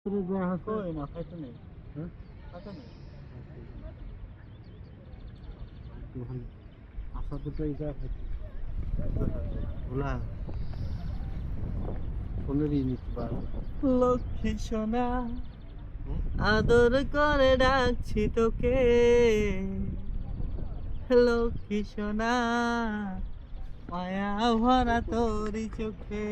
কই না খাইতে নেই। হ্যাঁ? খাইতে নেই। আশা দুটো এটা ভোলা কোনেরই নিতে পারো। লক্ষ্মী সোনা আদর করে ডাকছি তোকে, লক্ষ্মী সোনা মায়া ভরা তোরই চোখে।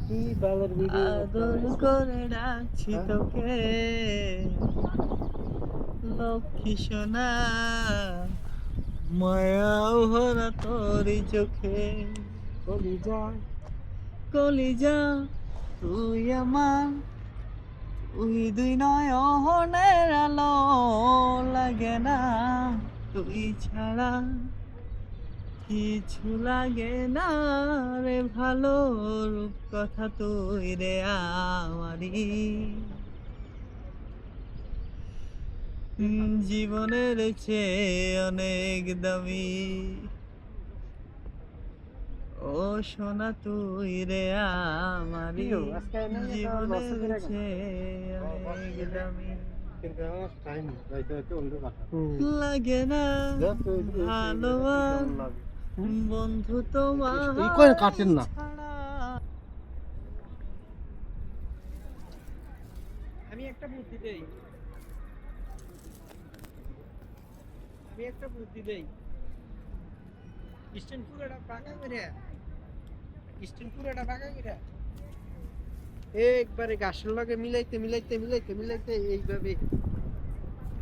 কি বালের ভিডিও আদর করে ডাকছি হ্যাঁ? তোকে, লক্ষ্মী সোনা মায়া ভরা তোরই চোখে। কলিজা কলিজা তুই আমার, তুই দুই নয়নের আলো, লাগে না তুই ছাড়া কিছু লাগে না রে ভালো, রূপ কথা তুই রে আমারি, জীবনের চেয়ে অনেক দামি। ও সোনা তুই রে আমারি, প্রিয়, আজকে নাই এটা লস জীবনের করে গেল। চেয়ে অনেক দামি। কিন্তু আমার টাইম যাইতে যাইতে অন্য কথা লাগে না ভালো আর বন্ধু তোমার এই কই কাটেন না ছাড়া। আমি একটা বুদ্ধি দেই, স্ট্যান্ড পুরোটা বাঁকা করে একবারে গাছের লগে মিলাইতে মিলাইতে মিলাইতে মিলাইতে এইভাবে,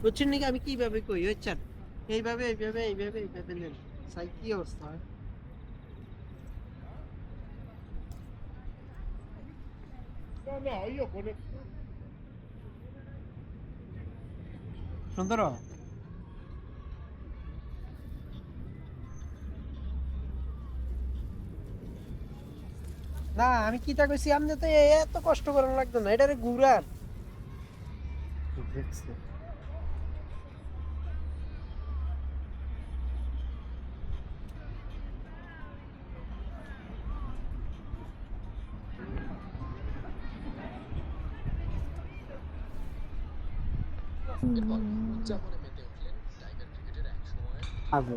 বুঝছেন নাকি আমি কিভাবে কই হচ্ছেন, এইভাবে এইভাবে এইভাবে এইভাবে নেন, সাই কি অবস্থা হয়। সুন্দর না, আমি কিটা কইছি আপনি তো এত কষ্ট করার লাগতো না, এটারে ঘুরান। দেখছে এরপর উদযাপনে মেতে উঠলেন টাইগার ক্রিকেটের এক সময় আগে